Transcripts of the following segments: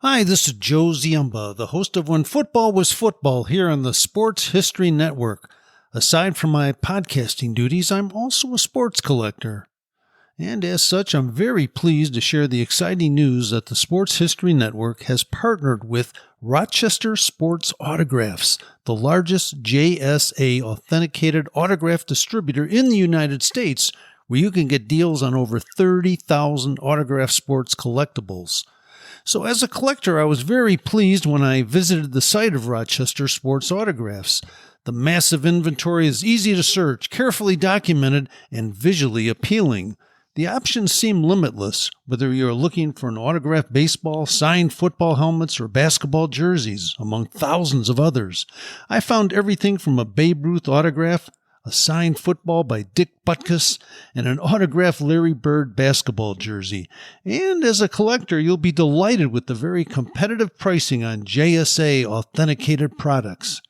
Hi, this is Joe Ziemba, the host of When Football Was Football here on the Sports History Network. Aside from my podcasting duties, I'm also a sports collector. And as such, I'm very pleased to share the exciting news that the Sports History Network has partnered with Rochester Sports Autographs, the largest JSA authenticated autograph distributor in the United States, where you can get deals on over 30,000 autograph sports collectibles. So as a collector, I was very pleased when I visited the site of Rochester Sports Autographs. The massive inventory is easy to search, carefully documented, and visually appealing. The options seem limitless, whether you're looking for an autographed baseball, signed football helmets, or basketball jerseys, among thousands of others. I found everything from a Babe Ruth autograph, a signed football by Dick Butkus, and an autographed Larry Bird basketball jersey. And as a collector, you'll be delighted with the very competitive pricing on JSA authenticated products.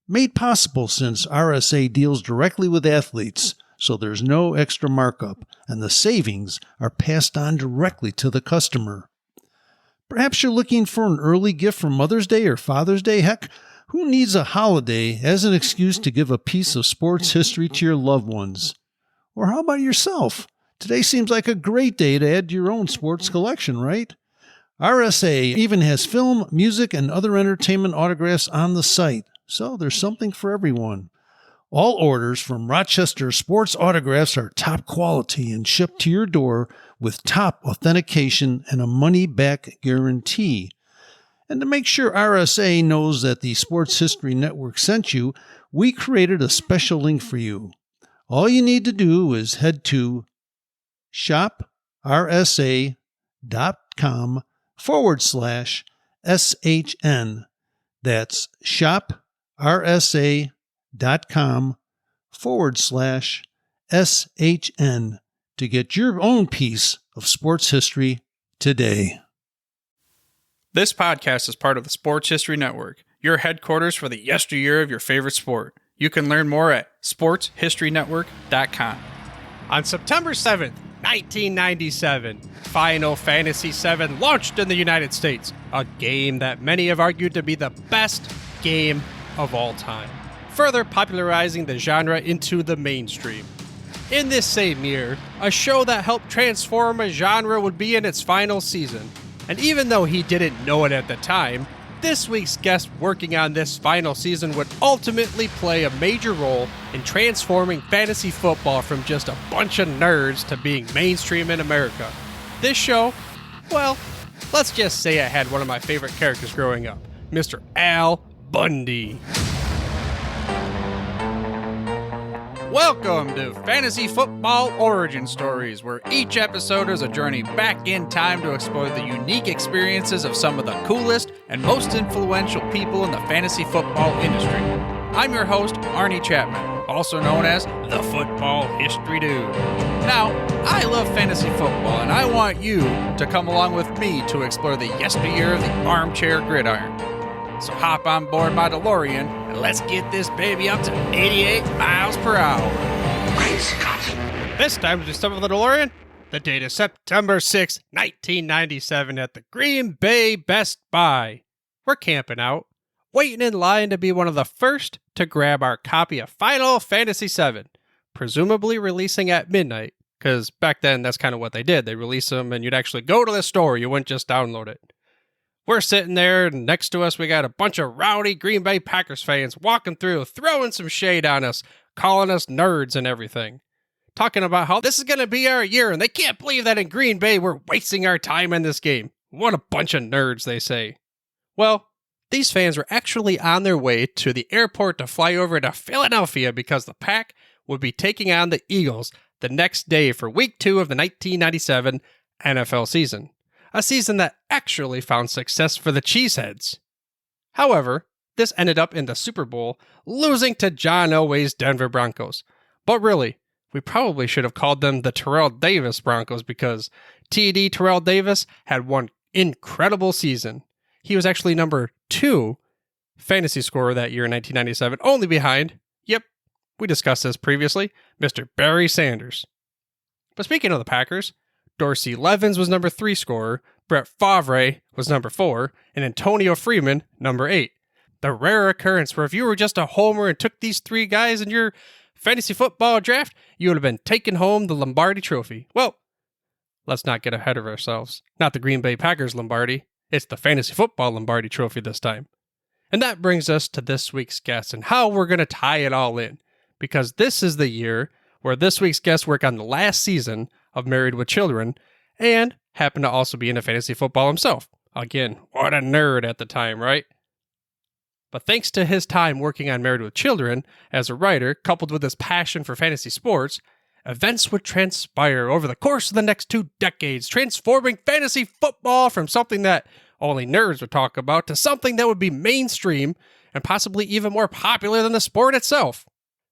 Made possible since RSA deals directly with athletes, so there's no extra markup, and the savings are passed on directly to the customer. Perhaps you're looking for an early gift for Mother's Day or Father's Day. Heck, who needs a holiday as an excuse to give a piece of sports history to your loved ones? Or how about yourself? Today seems like a great day to add to your own sports collection, right? RSA even has film, music, and other entertainment autographs on the site, so there's something for everyone. All orders from Rochester Sports Autographs are top quality and shipped to your door with top authentication and a money-back guarantee. And to make sure RSA knows that the Sports History Network sent you, we created a special link for you. All you need to do is head to shoprsa.com/SHN. That's shoprsa.com/SHN to get your own piece of sports history today. This podcast is part of the Sports History Network, your headquarters for the yesteryear of your favorite sport. You can learn more at sportshistorynetwork.com. On September 7th, 1997, Final Fantasy VII launched in the United States, a game that many have argued to be the best game of all time, further popularizing the genre into the mainstream. In this same year, a show that helped transform a genre would be in its final season. And even though he didn't know it at the time, this week's guest working on this final season would ultimately play a major role in transforming fantasy football from just a bunch of nerds to being mainstream in America. This show, well, let's just say it had one of my favorite characters growing up, Mr. Al Bundy. Welcome to Fantasy Football Origin Stories, where each episode is a journey back in time to explore the unique experiences of some of the coolest and most influential people in the fantasy football industry. I'm your host, Arnie Chapman, also known as the Football History Dude. Now, I love fantasy football, and I want you to come along with me to explore the yesteryear of the armchair gridiron. So hop on board my DeLorean and let's get this baby up to 88 miles per hour. This time to step of the DeLorean, the date is September 6, 1997 at the Green Bay Best Buy. We're camping out, waiting in line to be one of the first to grab our copy of Final Fantasy VII, presumably releasing at midnight, because back then that's kind of what they did. They released them and you'd actually go to the store, you wouldn't just download it. We're sitting there, and next to us, we got a bunch of rowdy Green Bay Packers fans walking through, throwing some shade on us, calling us nerds and everything. Talking about how this is going to be our year, and they can't believe that in Green Bay we're wasting our time in this game. What a bunch of nerds, they say. Well, these fans were actually on their way to the airport to fly over to Philadelphia because the Pack would be taking on the Eagles the next day for Week 2 of the 1997 NFL season. A season that actually found success for the Cheeseheads. However, this ended up in the Super Bowl, losing to John Elway's Denver Broncos. But really, we probably should have called them the Terrell Davis Broncos because TD Terrell Davis had one incredible season. He was actually number 2 fantasy scorer that year in 1997, only behind, yep, we discussed this previously, Mr. Barry Sanders. But speaking of the Packers, Dorsey Levens was number 3 scorer, Brett Favre was number 4, and Antonio Freeman, number 8. The rare occurrence where if you were just a homer and took these 3 guys in your fantasy football draft, you would have been taking home the Lombardi trophy. Well, let's not get ahead of ourselves. Not the Green Bay Packers Lombardi. It's the fantasy football Lombardi trophy this time. And that brings us to this week's guest and how we're going to tie it all in. Because this is the year where this week's guests work on the last season of Married with Children and happened to also be into fantasy football himself. Again, what a nerd at the time, right? But thanks to his time working on Married with Children as a writer, coupled with his passion for fantasy sports, events would transpire over the course of the next 2 decades, transforming fantasy football from something that only nerds would talk about to something that would be mainstream and possibly even more popular than the sport itself.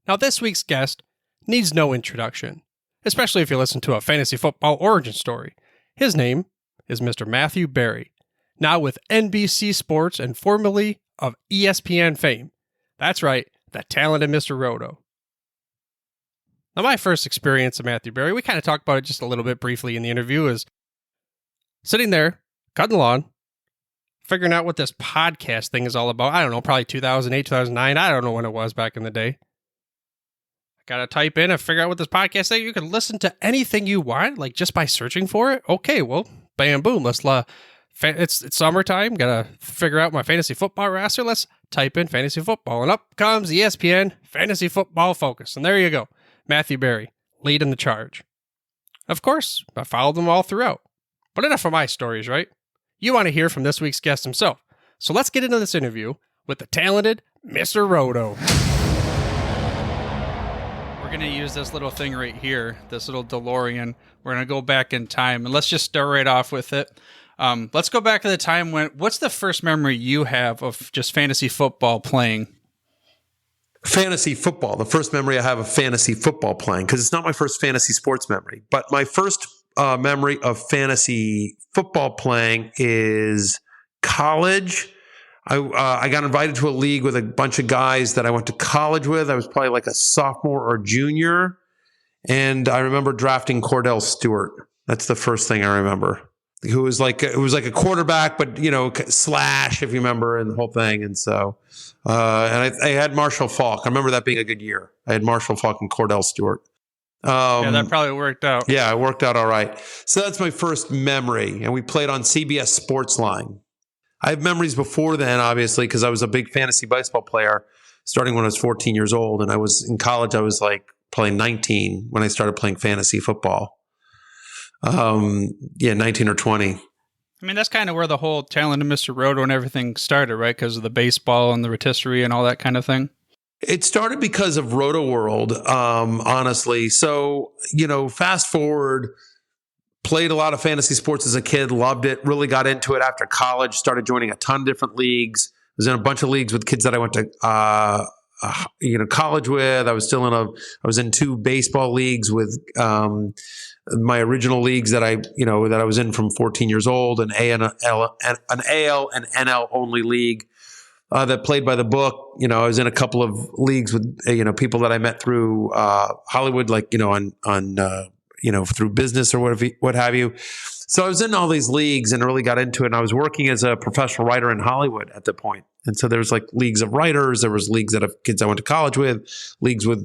Now, this week's guest needs no introduction, especially if you listen to a fantasy football origin story. His name is Mr. Matthew Berry, now with NBC Sports and formerly of ESPN fame. That's right, the talented Mr. Roto. Now, my first experience of Matthew Berry, we kind of talked about it just a little bit briefly in the interview, is sitting there, cutting the lawn, figuring out what this podcast thing is all about. I don't know, probably 2008, 2009. I don't know when it was back in the day. I got to type in and figure out what this podcast thing. You can listen to anything you want, like just by searching for it. Okay, well, bam, boom. It's summertime. Got to figure out my fantasy football roster. Let's type in fantasy football. And up comes ESPN Fantasy Football Focus. And there you go. Matthew Berry, leading the charge. Of course, I followed them all throughout. But enough of my stories, right? You want to hear from this week's guest himself. So let's get into this interview with the talented Mr. Roto. We're going to use this little thing right here, this little DeLorean. We're going to go back in time, and let's just start right off with it. Let's go back to the time what's the first memory you have of just fantasy football playing? Fantasy football. The first memory I have of fantasy football playing, because it's not my first fantasy sports memory, but my first memory of fantasy football playing is college. I got invited to a league with a bunch of guys that I went to college with. I was probably like a sophomore or junior. And I remember drafting Cordell Stewart. That's the first thing I remember. It was like a quarterback, but, slash, if you remember, and the whole thing. And so, and I had Marshall Faulk. I remember that being a good year. I had Marshall Faulk and Cordell Stewart. Yeah, that probably worked out. Yeah, it worked out all right. So that's my first memory. And we played on CBS Sportsline. I have memories before then, obviously, because I was a big fantasy baseball player starting when I was 14 years old. And I was in college, I was like probably 19 when I started playing fantasy football. 19 or 20. I mean, that's kind of where the whole talent of Mr. Roto and everything started, right? Because of the baseball and the rotisserie and all that kind of thing. It started because of Roto World, honestly. So, fast forward, played a lot of fantasy sports as a kid, loved it, really got into it after college, started joining a ton of different leagues. Was in a bunch of leagues with kids that I went to college with. I was in 2 baseball leagues with my original leagues that I was in from 14 years old, an AL and NL only league that played by the book. I was in a couple of leagues with people that I met through Hollywood, like through business or what have you. So I was in all these leagues and really got into it. And I was working as a professional writer in Hollywood at the point. And so there was like leagues of writers. There was leagues that of kids I went to college with, leagues with,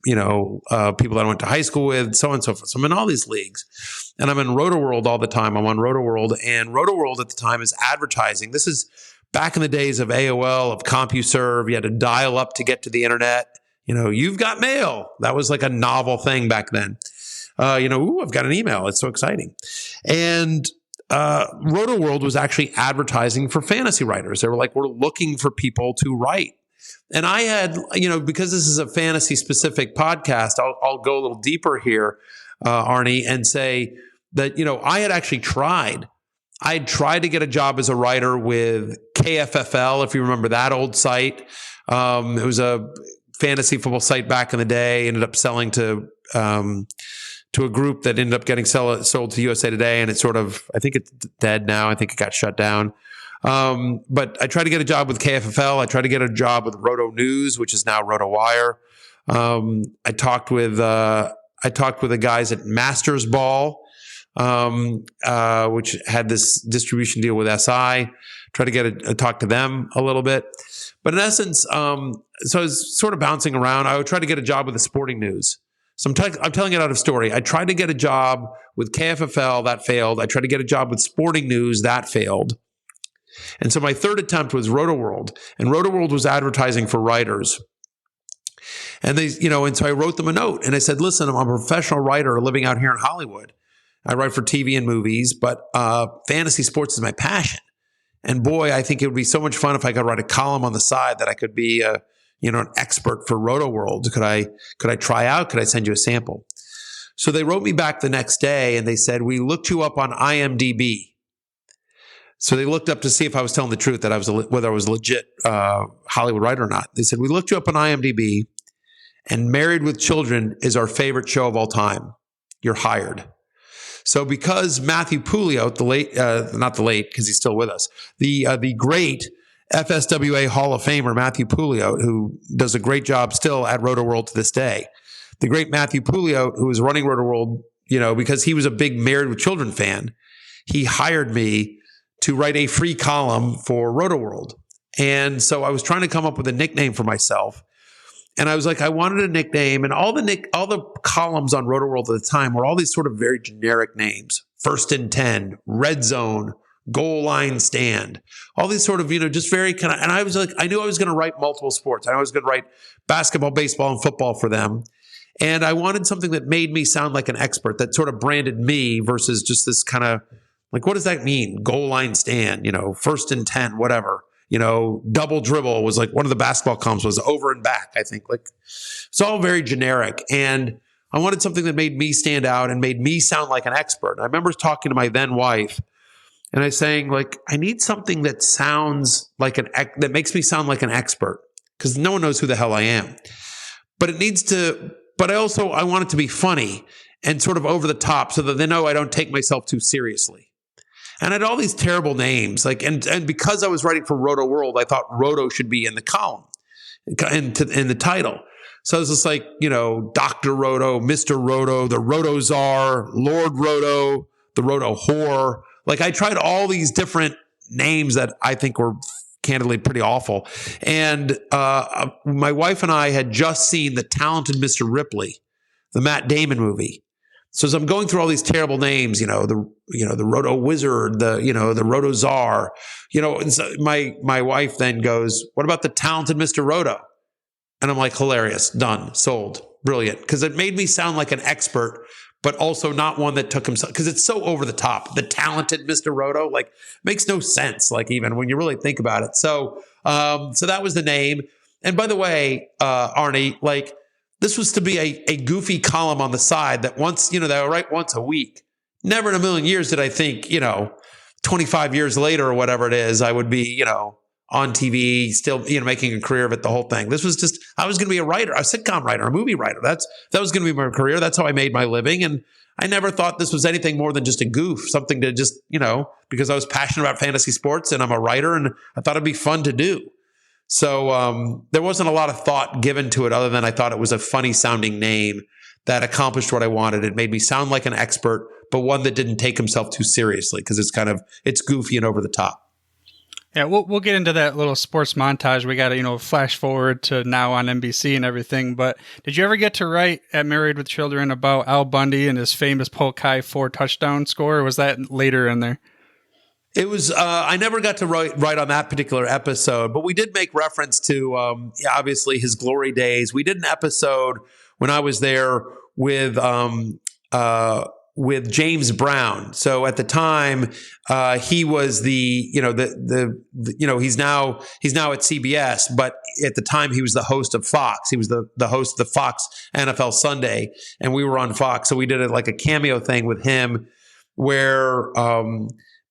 people that I went to high school with, so on and so forth. So I'm in all these leagues and I'm in Roto World all the time. I'm on Roto World, and Roto World at the time is advertising. This is back in the days of AOL, of CompuServe. You had to dial up to get to the internet. You've got mail. That was like a novel thing back then. I've got an email. It's so exciting. And Roto World was actually advertising for fantasy writers. They were like, we're looking for people to write. And I had, because this is a fantasy specific podcast, I'll go a little deeper here, Arnie, and say that, I had actually tried. I had tried to get a job as a writer with KFFL, if you remember that old site. It was a fantasy football site back in the day, ended up selling to a group that ended up getting sold to USA Today, and it's I think it's dead now. I think it got shut down. But I tried to get a job with KFFL. I tried to get a job with Roto News, which is now Roto Wire. I talked with the guys at Masters Ball, which had this distribution deal with SI. Try to get a talk to them a little bit. But in essence, so I was sort of bouncing around. I would try to get a job with the Sporting News. So I'm telling it out of story. I tried to get a job with KFFL, that failed. I tried to get a job with Sporting News, that failed. And so my third attempt was Roto World, and Roto World was advertising for writers. And they, and so I wrote them a note and I said, listen, I'm a professional writer living out here in Hollywood. I write for TV and movies, but fantasy sports is my passion. And boy, I think it would be so much fun if I could write a column on the side that I could be an expert for Roto World. Could I try out? Could I send you a sample? So they wrote me back the next day and they said, we looked you up on IMDb. So they looked up to see if I was telling the truth, that whether I was a legit Hollywood writer or not. They said, we looked you up on IMDb, and Married with Children is our favorite show of all time. You're hired. So because Matthew Pouliot, not the late, because he's still with us, the great FSWA Hall of Famer, Matthew Pouliot, who does a great job still at Roto World to this day. The great Matthew Pouliot, who was running Roto World, because he was a big Married with Children fan, he hired me to write a free column for Roto World. And so I was trying to come up with a nickname for myself. And I was like, I wanted a nickname, and all the columns on Roto World at the time were all these sort of very generic names: First and 10, Red Zone, Goal Line Stand, all these sort of, just very kind of, and I was like, I knew I was going to write multiple sports. I knew I was going to write basketball, baseball, and football for them. And I wanted something that made me sound like an expert, that sort of branded me versus just this kind of, like, what does that mean? Goal line stand, First and 10, whatever. Double dribble was like one of the basketball columns was over and back, I think. Like, it's all very generic. And I wanted something that made me stand out and made me sound like an expert. And I remember talking to my then wife, and I was saying, like, I need something that sounds like that makes me sound like an expert, because no one knows who the hell I am. But I want it to be funny and sort of over the top, so that they know I don't take myself too seriously. And I had all these terrible names, and because I was writing for Roto World, I thought Roto should be in the column, in the title. So I was just like, Dr. Roto, Mr. Roto, the Roto Czar, Lord Roto, the Roto Whore. Like, I tried all these different names that I think were candidly pretty awful. And my wife and I had just seen The Talented Mr. Ripley, the Matt Damon movie. So as I'm going through all these terrible names, the Roto Wizard, the Roto Czar, and so my wife then goes, what about The Talented Mr. Roto? And I'm like, hilarious, done, sold, brilliant. Because it made me sound like an expert, but also not one that took himself, because it's so over the top. The Talented Mr. Roto, like, makes no sense, like, even when you really think about it. So that was the name. And by the way, Arnie, like, this was to be a goofy column on the side that that I write once a week. Never in a million years did I think, 25 years later or whatever it is, I would be, on TV, still, making a career of it, the whole thing. This was just, I was going to be a writer, a sitcom writer, a movie writer. That was going to be my career. That's how I made my living. And I never thought this was anything more than just a goof, something to just, because I was passionate about fantasy sports and I'm a writer and I thought it'd be fun to do. So there wasn't a lot of thought given to it, other than I thought it was a funny sounding name that accomplished what I wanted. It made me sound like an expert, but one that didn't take himself too seriously, because it's goofy and over the top. Yeah, we'll get into that little sports montage. We got to, flash forward to now on NBC and everything. But did you ever get to write at Married with Children about Al Bundy and his famous Polk High 4 touchdown score, or was that later in there? It was, I never got to write on that particular episode, but we did make reference to, obviously, his glory days. We did an episode when I was there with James Brown. So at the time, he was he's now at CBS, but at the time he was the host of Fox. He was the host of the Fox NFL Sunday, and we were on Fox. So we did like a cameo thing with him where,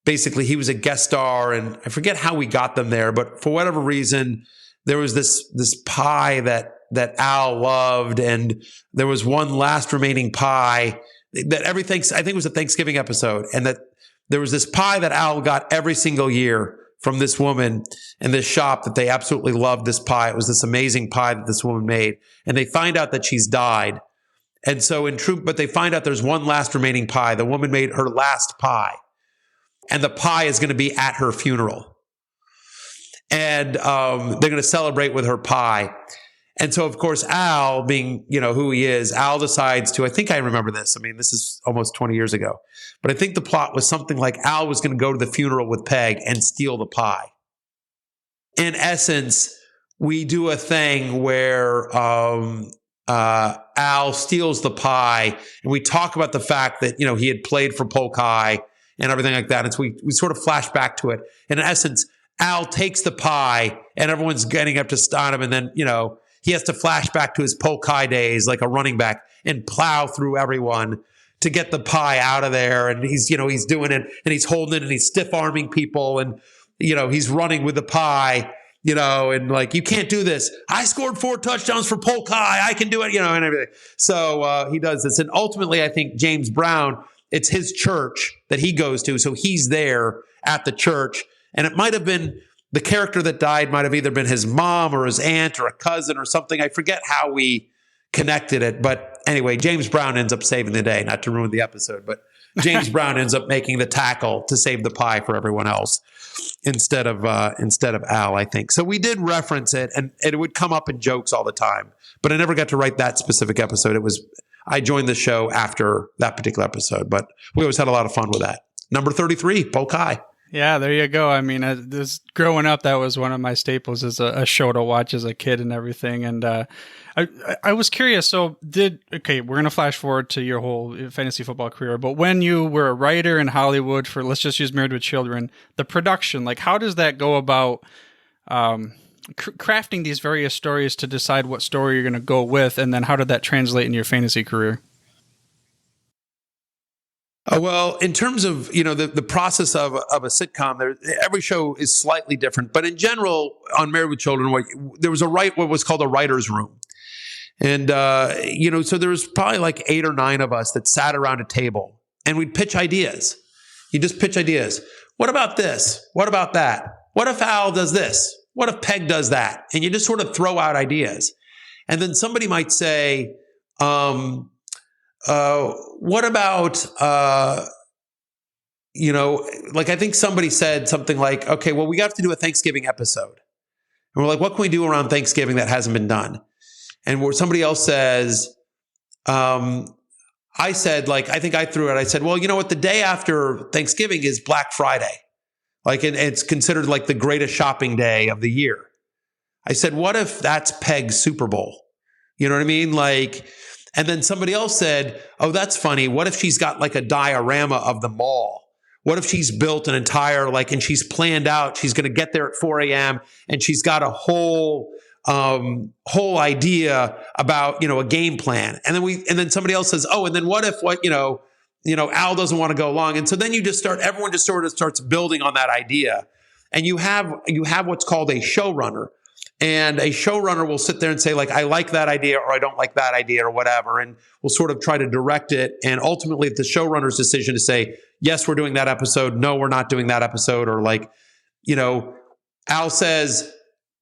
basically, he was a guest star, and I forget how we got them there, but for whatever reason, there was this pie that Al loved, and there was one last remaining pie that everything. I think it was a Thanksgiving episode, and that there was this pie that Al got every single year from this woman in this shop that they absolutely loved this pie. It was this amazing pie that this woman made, and they find out that she's died. And so but they find out there's one last remaining pie. The woman made her last pie, and the pie is going to be at her funeral. And they're going to celebrate with her pie. And so, of course, Al, being, who he is, Al decides to, I think I remember this. I mean, this is almost 20 years ago. But I think the plot was something like Al was going to go to the funeral with Peg and steal the pie. In essence, we do a thing where Al steals the pie, and we talk about the fact that, he had played for Polk High and everything like that. And so we sort of flash back to it. And in essence, Al takes the pie, and everyone's getting up to stun him. And then, he has to flash back to his Polk High days like a running back and plow through everyone to get the pie out of there. And he's doing it, and he's holding it, and he's stiff arming people, and, he's running with the pie, and like, you can't do this. I scored 4 touchdowns for Polk High. I can do it, and everything. So he does this. And ultimately, I think James Brown, it's his church that he goes to. So he's there at the church. And it might have been the character that died might have either been his mom or his aunt or a cousin or something. I forget how we connected it. But anyway, James Brown ends up saving the day, not to ruin the episode, but James Brown ends up making the tackle to save the pie for everyone else instead of Al, I think. So we did reference it, and it would come up in jokes all the time, but I never got to write that specific episode. I joined the show after that particular episode, but we always had a lot of fun with that. Number 33, Polk High. Yeah, there you go. I mean, growing up, that was one of my staples as a show to watch as a kid and everything. And I was curious. So we're going to flash forward to your whole fantasy football career. But when you were a writer in Hollywood for, let's just use Married with Children, the production, like how does that go about crafting these various stories to decide what story you're going to go with? And then how did that translate in your fantasy career? Well, in terms of, the process of a sitcom, every show is slightly different. But in general, on Married with Children, there was what was called a writer's room. And, so there was probably like 8 or 9 of us that sat around a table, and we'd pitch ideas. You just pitch ideas. What about this? What about that? What if Al does this? What if Peg does that? And you just sort of throw out ideas. And then somebody might say, what about, like I think somebody said something like, okay, well, we have to do a Thanksgiving episode. And we're like, what can we do around Thanksgiving that hasn't been done? And where somebody else says, I said, like, I think I threw it. I said, well, you know what? The day after Thanksgiving is Black Friday. Like, it's considered like the greatest shopping day of the year. I said, what if that's Peg's Super Bowl? You know what I mean? Like, and then somebody else said, oh, that's funny. What if she's got like a diorama of the mall? What if she's built an entire, and she's planned out, she's going to get there at 4 a.m. and she's got a whole idea about, a game plan. And then somebody else says, oh, and then what if Al doesn't want to go along. And so then everyone just sort of starts building on that idea. And you have what's called a showrunner. And a showrunner will sit there and say, like, I like that idea or I don't like that idea or whatever. And we'll sort of try to direct it. And ultimately, it's the showrunner's decision to say, yes, we're doing that episode. No, we're not doing that episode. Or Al says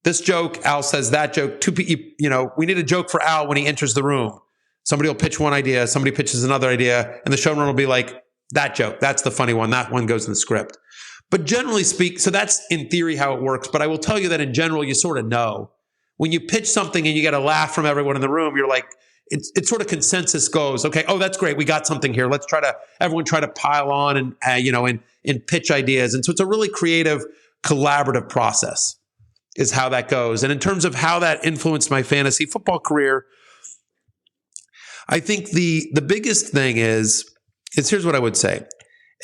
this joke. Al says that joke. We need a joke for Al when he enters the room. Somebody will pitch one idea. Somebody pitches another idea. And the showrunner will be like, that joke, that's the funny one. That one goes in the script. But generally speak, so that's in theory how it works. But I will tell you that in general, you sort of know. When you pitch something and you get a laugh from everyone in the room, you're like, it's sort of consensus goes, okay, oh, that's great. We got something here. Let's everyone try to pile on and pitch ideas. And so it's a really creative, collaborative process is how that goes. And in terms of how that influenced my fantasy football career, I think the biggest thing is here's what I would say.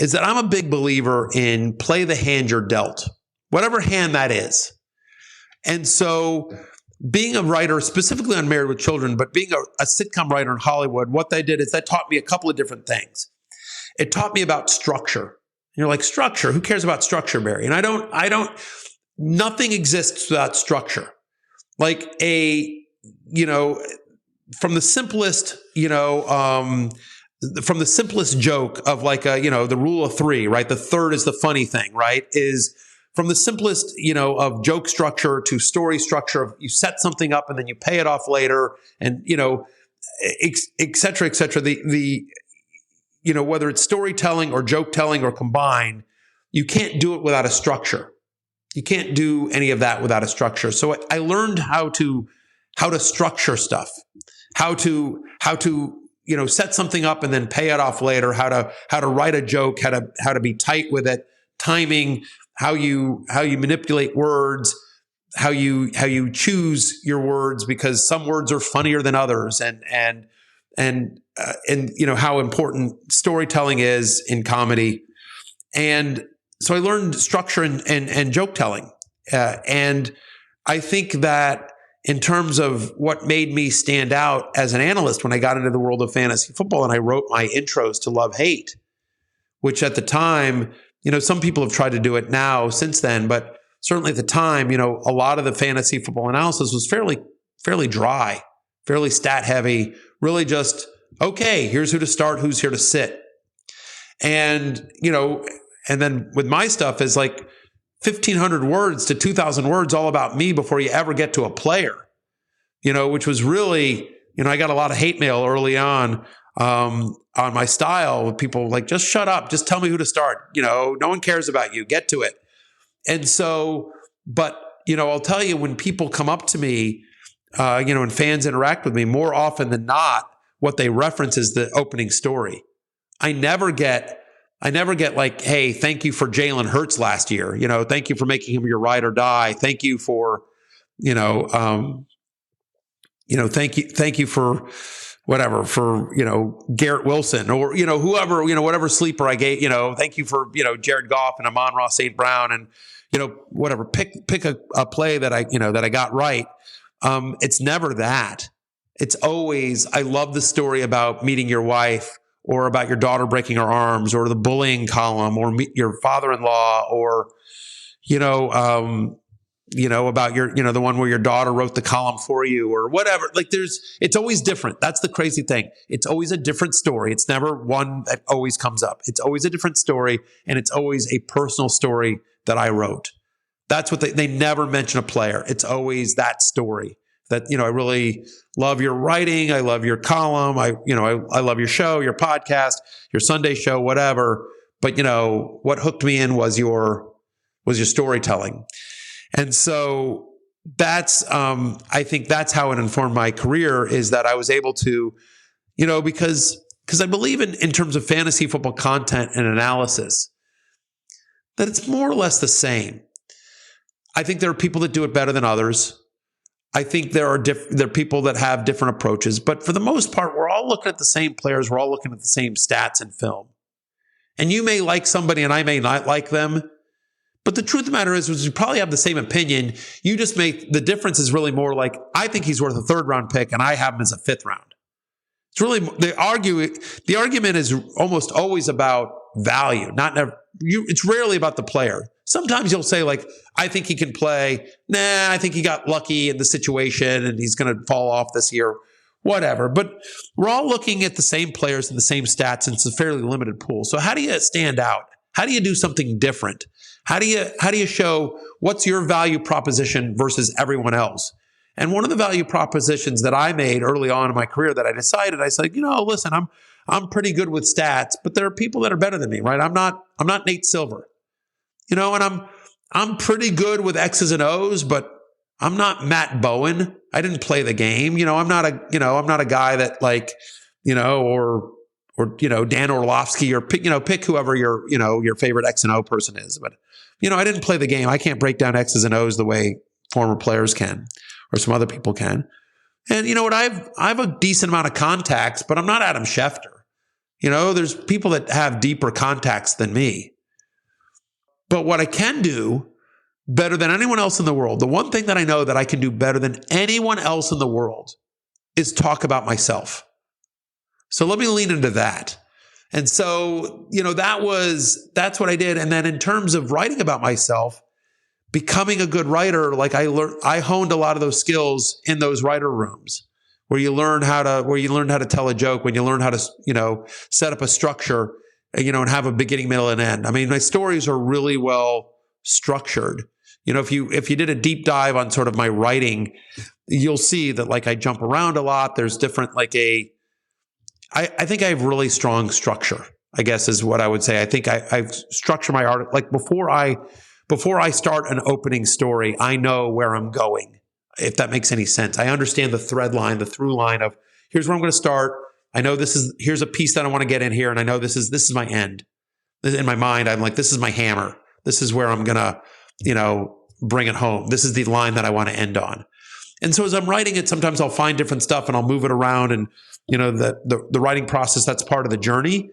Is that I'm a big believer in play the hand you're dealt, whatever hand that is. And so being a writer, specifically on Married with Children, but being a sitcom writer in Hollywood, what they did is that taught me a couple of different things. It taught me about structure. And you're like, structure? Who cares about structure, Barry? And nothing exists without structure. Like from the simplest, from the simplest joke of the rule of 3, right? The third is the funny thing, right? Is from the simplest, of joke structure to story structure of you set something up and then you pay it off later. And, et cetera, et cetera. Whether it's storytelling or joke telling or combined, you can't do it without a structure. You can't do any of that without a structure. So I learned how to structure stuff, how to set something up and then pay it off later, how to write a joke, how to be tight with it, timing, how you manipulate words, how you choose your words, because some words are funnier than others, and how important storytelling is in comedy. And so I learned structure and joke telling. And I think that in terms of what made me stand out as an analyst when I got into the world of fantasy football and I wrote my intros to Love Hate, which at the time, some people have tried to do it now since then, but certainly at the time, a lot of the fantasy football analysis was fairly dry, fairly stat heavy, really just, okay, here's who to start, who's here to sit. And, and then with my stuff is like 1,500 words to 2,000 words all about me before you ever get to a player, which was really, I got a lot of hate mail early on my style with people like, just shut up, just tell me who to start. No one cares about you, get to it. And so, but, I'll tell you, when people come up to me, and fans interact with me, more often than not, what they reference is the opening story. I never get like, hey, thank you for Jalen Hurts last year. Thank you for making him your ride or die. Thank you for, thank you for whatever, for, Garrett Wilson or, whoever, whatever sleeper I gave, thank you for, Jared Goff and Amon-Ra St. Brown and, whatever, pick a play that I got right. It's never that. It's always, I love the story about meeting your wife, or about your daughter breaking her arms, or the bullying column, or your father-in-law, or, about your, the one where your daughter wrote the column for you, or whatever. Like it's always different. That's the crazy thing. It's always a different story. It's never one that always comes up. It's always a different story, and it's always a personal story that I wrote. That's what they never mention a player. It's always that story. That, I really love your writing. I love your column. I love your show, your podcast, your Sunday show, whatever. But, what hooked me in was your storytelling. And so that's, I think that's how it informed my career, is that I was able to, because I believe in terms of fantasy football content and analysis, that it's more or less the same. I think there are people that do it better than others. I think there are people that have different approaches, but for the most part, we're all looking at the same players. We're all looking at the same stats and film. And you may like somebody and I may not like them, but the truth of the matter is we probably have the same opinion. You just the difference is really more like, I think he's worth a 3rd round pick and I have him as a 5th round. It's really, the argument is almost always about value, it's rarely about the player. Sometimes you'll say like, I think he can play. Nah, I think he got lucky in the situation and he's going to fall off this year, whatever. But we're all looking at the same players and the same stats, and it's a fairly limited pool. So how do you stand out? How do you do something different? How do you show what's your value proposition versus everyone else? And one of the value propositions that I made early on in my career that I said, listen, I'm pretty good with stats, but there are people that are better than me, right? I'm not Nate Silver. And I'm pretty good with X's and O's, but I'm not Matt Bowen. I didn't play the game. I'm not a guy that like, or Dan Orlovsky, or pick whoever your favorite X and O person is. But, I didn't play the game. I can't break down X's and O's the way former players can, or some other people can. And you know what? I have a decent amount of contacts, but I'm not Adam Schefter. There's people that have deeper contacts than me. But what I can do better than anyone else in the world, the one thing that I know that I can do better than anyone else in the world, is talk about myself. So let me lean into that. And so, that's what I did. And then in terms of writing about myself, becoming a good writer, like I honed a lot of those skills in those writer rooms where you learn how to tell a joke, when you learn how to, set up a structure, and have a beginning, middle, and end. I mean, my stories are really well structured. if you did a deep dive on sort of my writing, you'll see that like I jump around a lot. There's different I think I have really strong structure, I guess is what I would say. I think I've structured my art. Like before I start an opening story, I know where I'm going, if that makes any sense. I understand the thread line, the through line of here's where I'm going to start. I know here's a piece that I want to get in here. And I know this is my end. In my mind, I'm like, this is my hammer. This is where I'm going to, bring it home. This is the line that I want to end on. And so as I'm writing it, sometimes I'll find different stuff and I'll move it around, and the writing process, that's part of the journey.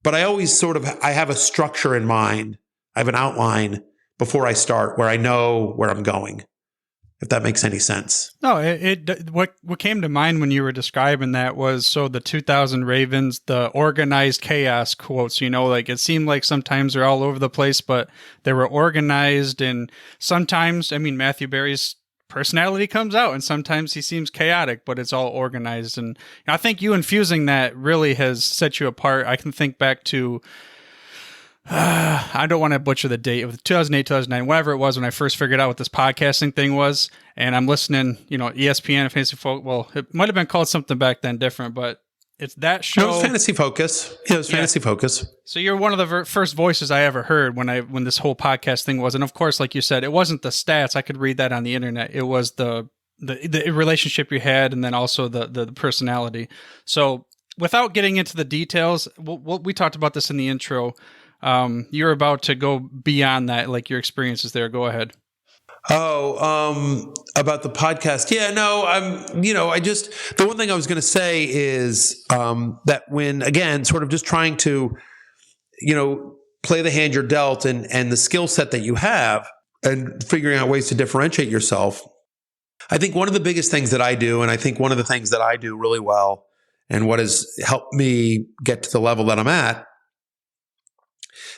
But I always I have a structure in mind. I have an outline before I start where I know where I'm going, if that makes any sense. No, what came to mind when you were describing that was, the 2000 Ravens, the organized chaos quotes, like it seemed like sometimes they're all over the place, but they were organized. And sometimes, Matthew Berry's personality comes out and sometimes he seems chaotic, but it's all organized. And I think you infusing that really has set you apart. I can think back to, I don't want to butcher the date of 2008, 2009, whatever it was when I first figured out what this podcasting thing was. And I'm listening, ESPN, Fantasy Focus. Well, it might have been called something back then different, but it's that show. No, it was Fantasy Focus. Yeah, it was Fantasy Focus. So you're one of the first voices I ever heard when this whole podcast thing was. And of course, like you said, it wasn't the stats. I could read that on the internet. It was the relationship you had, and then also the personality. So without getting into the details, we talked about this in the intro. You're about to go beyond that, like your experiences there. Go ahead. About the podcast. Yeah, no, the one thing I was going to say is, that when, again, sort of just trying to, play the hand you're dealt and the skill set that you have and figuring out ways to differentiate yourself. I think one of the biggest things that I do, and I think one of the things that I do really well, and what has helped me get to the level that I'm at,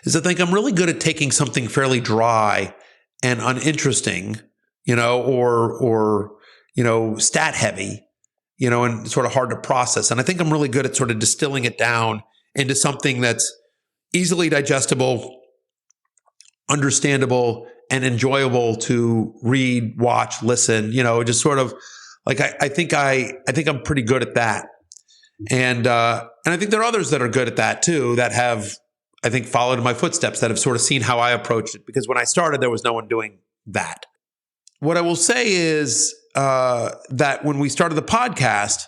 is I think I'm really good at taking something fairly dry and uninteresting, or stat heavy, and sort of hard to process. And I think I'm really good at sort of distilling it down into something that's easily digestible, understandable, and enjoyable to read, watch, listen, just sort of like, I think I'm pretty good at that. And I think there are others that are good at that too, that have, I think, followed in my footsteps, that have sort of seen how I approached it. Because when I started, there was no one doing that. What I will say is that when we started the podcast,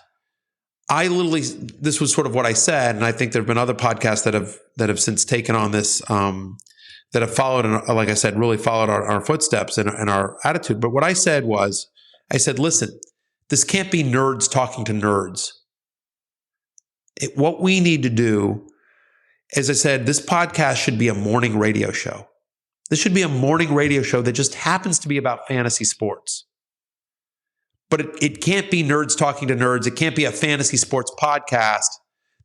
this was sort of what I said, and I think there have been other podcasts that have since taken on this, that have followed, and like I said, really followed our footsteps and our attitude. But what I said was, listen, this can't be nerds talking to nerds. What we need to do, as I said, this podcast should be a morning radio show. This should be a morning radio show that just happens to be about fantasy sports. But it can't be nerds talking to nerds. It can't be a fantasy sports podcast.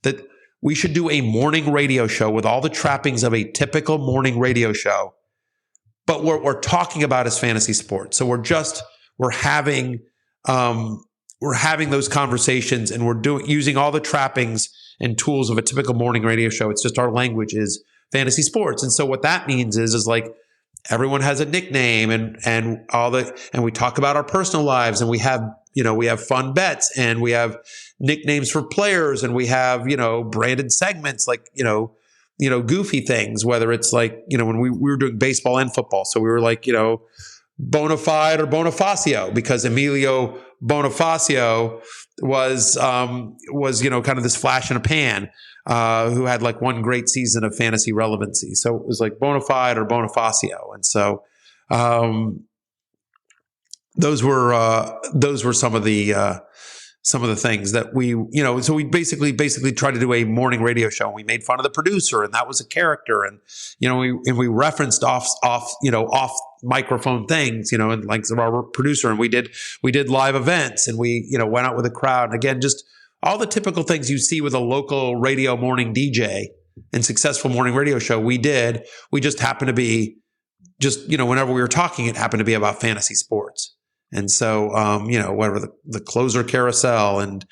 That we should do a morning radio show with all the trappings of a typical morning radio show. But what we're talking about is fantasy sports. So we're having those conversations, and we're using all the trappings and tools of a typical morning radio show. It's just our language is fantasy sports. And so what that means is like everyone has a nickname and we talk about our personal lives, and we have fun bets, and we have nicknames for players, and we have, branded segments like, goofy things, whether it's like, when we were doing baseball and football. So we were like, Bonafide or Bonifacio, because Emilio Bonifacio was kind of this flash in a pan, who had like one great season of fantasy relevancy. So it was like Bonafide or Bonifacio. And so, those were some of the things that we, so we basically tried to do a morning radio show, and we made fun of the producer, and that was a character. And, we referenced off microphone things, and like our producer, and we did live events, and we, went out with a crowd. And again, just all the typical things you see with a local radio morning DJ and successful morning radio show. We just happened to be whenever we were talking, it happened to be about fantasy sports. And so, whatever the closer carousel and,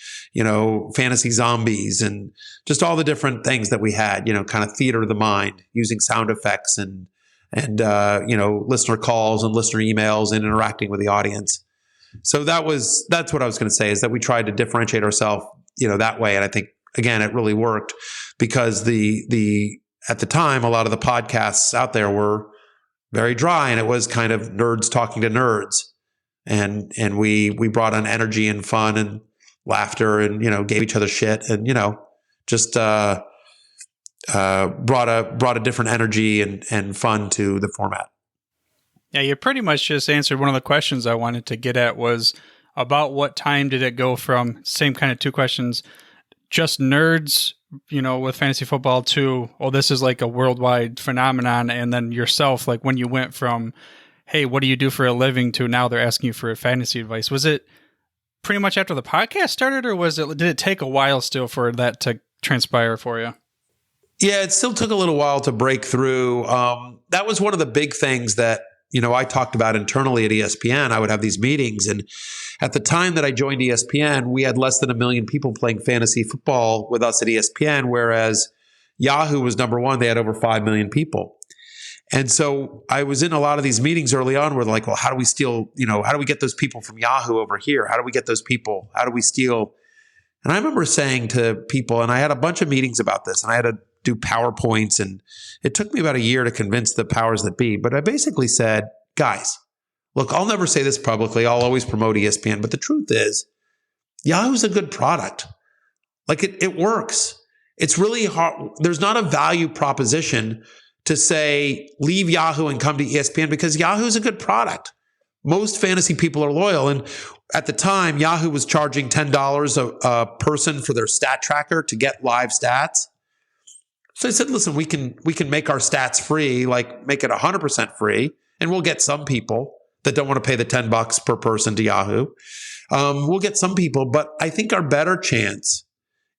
fantasy zombies and just all the different things that we had, kind of theater of the mind, using sound effects and listener calls and listener emails and interacting with the audience. So that's what I was going to say, is that we tried to differentiate ourselves, that way. And I think, again, it really worked because at the time, a lot of the podcasts out there were very dry, and it was kind of nerds talking to nerds. And we brought on energy and fun and laughter and, gave each other shit and, just brought a different energy and fun to the format. Yeah, you pretty much just answered one of the questions I wanted to get at, was about what time did it go from, same kind of two questions, just nerds, with fantasy football, to, this is like a worldwide phenomenon. And then yourself, like when you went from, hey, what do you do for a living, to now they're asking you for fantasy advice. Was it pretty much after the podcast started, or did it take a while still for that to transpire for you? Yeah, it still took a little while to break through. That was one of the big things that, I talked about internally at ESPN. I would have these meetings. And at the time that I joined ESPN, we had less than 1 million people playing fantasy football with us at ESPN, whereas Yahoo was number one. They had over 5 million people. And so I was in a lot of these meetings early on where they're like, well, how do we steal, how do we get those people from Yahoo over here? How do we get those people? How do we steal? And I remember saying to people, and I had a bunch of meetings about this, and I had to do PowerPoints, and it took me about a year to convince the powers that be. But I basically said, guys, look, I'll never say this publicly. I'll always promote ESPN. But the truth is, Yahoo's a good product. Like it works. It's really hard. There's not a value proposition to say, leave Yahoo and come to ESPN, because Yahoo's a good product. Most fantasy people are loyal. And at the time, Yahoo was charging $10 a person for their stat tracker to get live stats. So I said, listen, we can make our stats free, like make it 100% free, and we'll get some people that don't want to pay the $10 per person to Yahoo. We'll get some people, but I think our better chance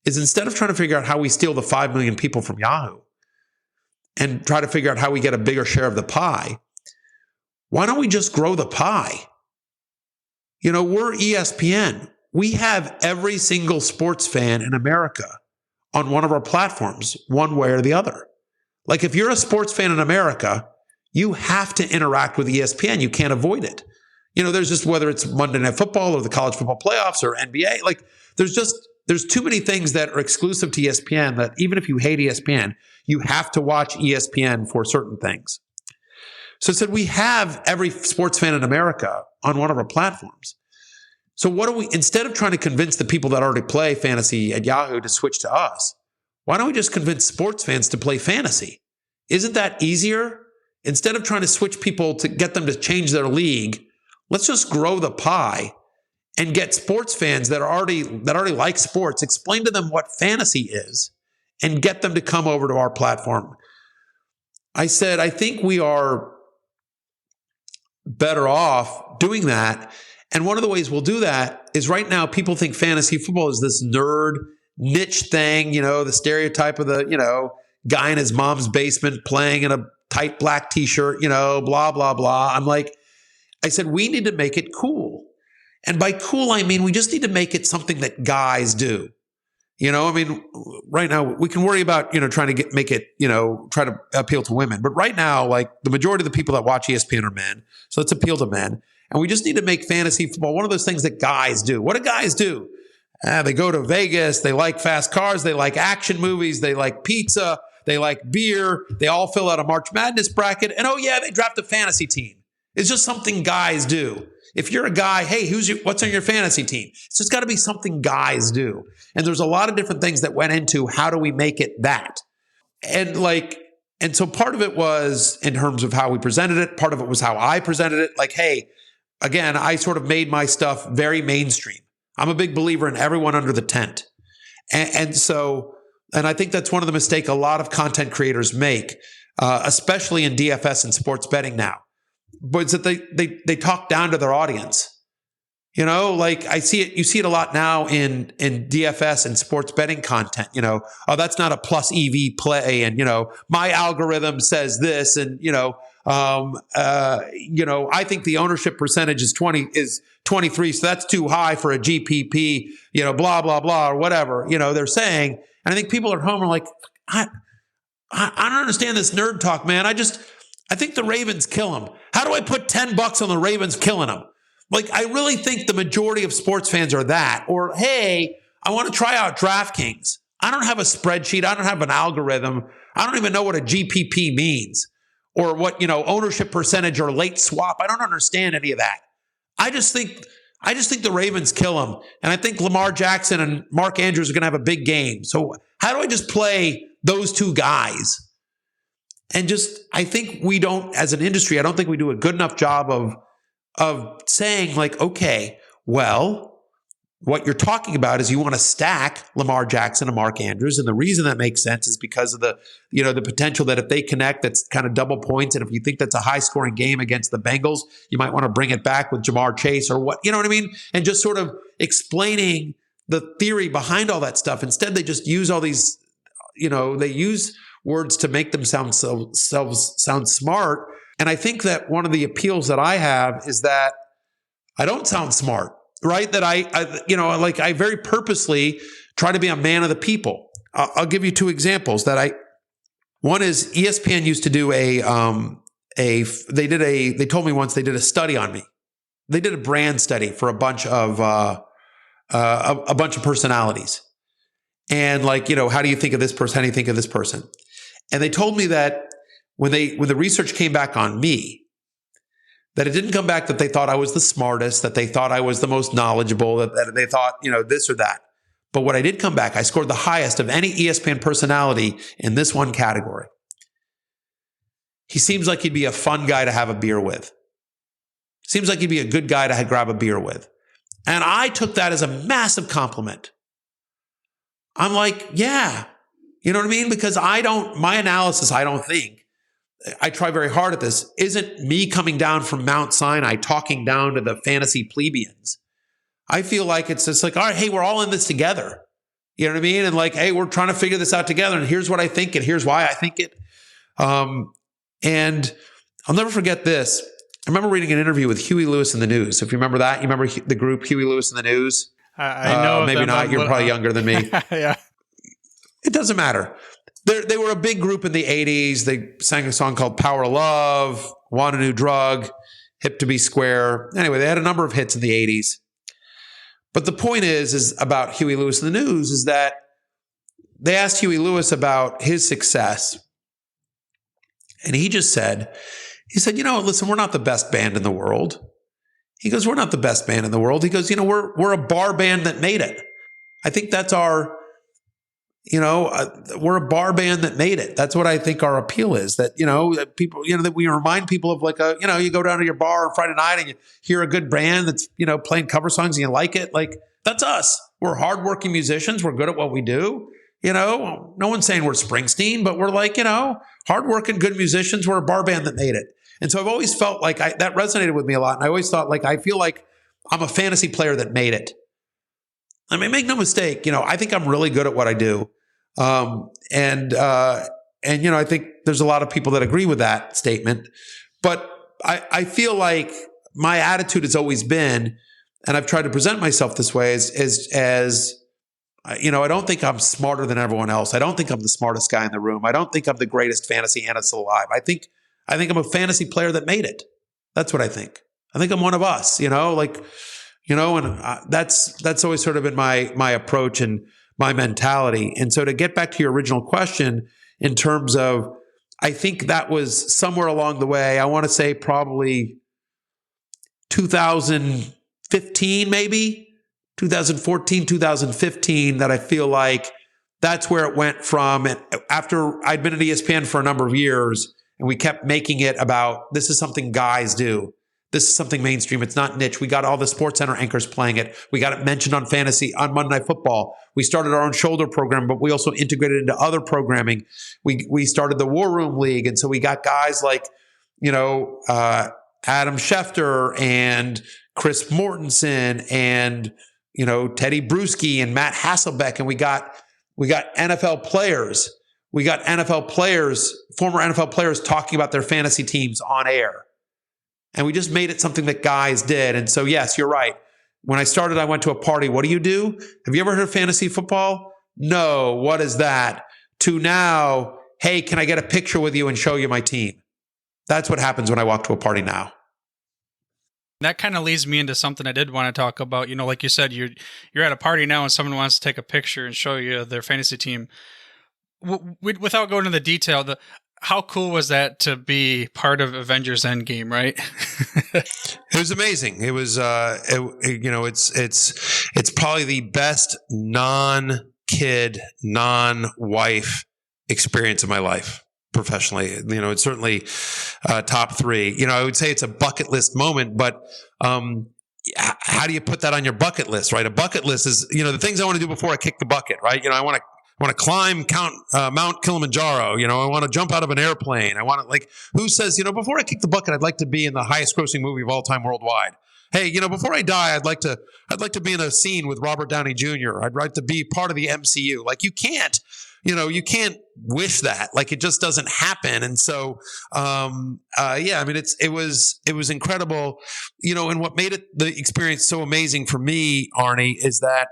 is, instead of trying to figure out how we steal the 5 million people from Yahoo and try to figure out how we get a bigger share of the pie, why don't we just grow the pie? We're ESPN. We have every single sports fan in America on one of our platforms, one way or the other. Like, if you're a sports fan in America, you have to interact with ESPN. You can't avoid it. There's just, whether it's Monday Night Football or the college football playoffs or NBA, like there's too many things that are exclusive to ESPN that even if you hate ESPN, you have to watch ESPN for certain things. So I said, we have every sports fan in America on one of our platforms. So instead of trying to convince the people that already play fantasy at Yahoo to switch to us, why don't we just convince sports fans to play fantasy? Isn't that easier? Instead of trying to switch people to get them to change their league, let's just grow the pie and get sports fans that already like sports, explain to them what fantasy is, and get them to come over to our platform. I said, I think we are better off doing that. And one of the ways we'll do that is, right now, people think fantasy football is this nerd niche thing, the stereotype of the, guy in his mom's basement playing in a tight black t-shirt, blah, blah, blah. I said, we need to make it cool. And by cool, I mean, we just need to make it something that guys do. Right now we can worry about, trying to make it, try to appeal to women. But right now, like, the majority of the people that watch ESPN are men. So let's appeal to men. And we just need to make fantasy football one of those things that guys do. What do guys do? They go to Vegas. They like fast cars. They like action movies. They like pizza. They like beer. They all fill out a March Madness bracket. And they draft a fantasy team. It's just something guys do. If you're a guy, hey, what's on your fantasy team? It's just got to be something guys do. And there's a lot of different things that went into how do we make it that. And so part of it was in terms of how we presented it. Part of it was how I presented it. Like, hey, again, I sort of made my stuff very mainstream. I'm a big believer in everyone under the tent. And I think that's one of the mistakes a lot of content creators make, especially in DFS and sports betting now. But it's that they talk down to their audience. I see it, you see it a lot now in DFS and sports betting content, that's not a plus EV play. And, my algorithm says this, and, I think the ownership percentage is 23. So that's too high for a GPP, blah, blah, blah, or whatever, they're saying. And I think people at home are like, I don't understand this nerd talk, man. I think the Ravens kill him. How do I put $10 on the Ravens killing him? Like, I really think the majority of sports fans are that. Or, hey, I want to try out DraftKings. I don't have a spreadsheet. I don't have an algorithm. I don't even know what a GPP means or what, ownership percentage or late swap. I don't understand any of that. I just think the Ravens kill him. And I think Lamar Jackson and Mark Andrews are going to have a big game. So how do I just play those two guys? And I think we don't, as an industry, I don't think we do a good enough job of saying like, okay, well, what you're talking about is you want to stack Lamar Jackson and Mark Andrews. And the reason that makes sense is because of the potential that if they connect, that's kind of double points. And if you think that's a high scoring game against the Bengals, you might want to bring it back with Jamar Chase or what, you know what I mean? And just sort of explaining the theory behind all that stuff. Instead, they just use all these, they use words to make themselves sound smart. And I think that one of the appeals that I have is that I don't sound smart. Right? That I very purposely try to be a man of the people. I'll give you two examples one is ESPN used to do they told me once they did a study on me. They did a brand study for a bunch of personalities. And how do you think of this person? How do you think of this person? And they told me that when the research came back on me, that it didn't come back that they thought I was the smartest, that they thought I was the most knowledgeable, that they thought, this or that. But what I did come back, I scored the highest of any ESPN personality in this one category. He seems like he'd be a fun guy to have a beer with. Seems like he'd be a good guy to grab a beer with. And I took that as a massive compliment. I'm like, yeah, you know what I mean? Because my analysis, I don't think, I try very hard at this, isn't me coming down from Mount Sinai talking down to the fantasy plebeians. I feel like it's just like, all right, hey, we're all in this together. You know what I mean? And like, hey, we're trying to figure this out together. And here's what I think, and here's why I think it. And I'll never forget this. I remember reading an interview with Huey Lewis in the News. If you remember that, you remember the group Huey Lewis in the News? I know. Maybe not. You're probably younger than me. Yeah. It doesn't matter. They were a big group in the 80s. They sang a song called Power of Love, Want a New Drug, Hip to Be Square. Anyway, they had a number of hits in the 80s. But the point is about Huey Lewis in the News is that they asked Huey Lewis about his success. And he said, listen, we're not the best band in the world. He goes, we're not the best band in the world. He goes, we're a bar band that made it. I think that's our... we're a bar band that made it. That's what I think our appeal is, that, that people, that we remind people of like you go down to your bar on Friday night and you hear a good band that's, playing cover songs and you like it. Like, that's us. We're hardworking musicians. We're good at what we do. No one's saying we're Springsteen, but we're like, hardworking, good musicians. We're a bar band that made it. And so I've always felt like that resonated with me a lot. And I always thought I feel like I'm a fantasy player that made it. I mean, make no mistake, I think I'm really good at what I do. And I think there's a lot of people that agree with that statement, but I feel like my attitude has always been, and I've tried to present myself this way as I don't think I'm smarter than everyone else. I don't think I'm the smartest guy in the room. I don't think I'm the greatest fantasy analyst alive. I think I'm a fantasy player that made it. That's what I think. I think I'm one of us, and that's always sort of been my approach and my mentality. And so to get back to your original question in terms of, I think that was somewhere along the way, I want to say probably 2015, maybe 2014, 2015, that I feel like that's where it went from. And after I'd been at ESPN for a number of years and we kept making it about, this is something guys do. This is something mainstream. It's not niche. We got all the Sports Center anchors playing it. We got it mentioned on fantasy on Monday Night Football. We started our own shoulder program, but we also integrated into other programming. We started the War Room League. And so we got guys like, Adam Schefter and Chris Mortensen and, Teddy Bruschi and Matt Hasselbeck. And we got NFL players. We got NFL players, former NFL players talking about their fantasy teams on air. And we just made it something that guys did. And so, yes, you're right. When I started, I went to a party. What do you do? Have you ever heard of fantasy football? No. What is that? To now, hey, can I get a picture with you and show you my team? That's what happens when I walk to a party now. That kind of leads me into something I did want to talk about. Like you said, you're at a party now and someone wants to take a picture and show you their fantasy team. Without going into the detail, how cool was that to be part of Avengers Endgame, right? It was amazing. It was, it's probably the best non-kid, non-wife experience of my life professionally. It's certainly top three. I would say it's a bucket list moment, but how do you put that on your bucket list, right? A bucket list is, the things I want to do before I kick the bucket, right? I want to climb Mount Kilimanjaro. I want to jump out of an airplane. I want to who says, before I kick the bucket, I'd like to be in the highest grossing movie of all time worldwide. Hey, before I die, I'd like to be in a scene with Robert Downey Jr. I'd like to be part of the MCU. You can't wish that. It just doesn't happen. And so, it was incredible, and what made the experience so amazing for me, Arnie, is that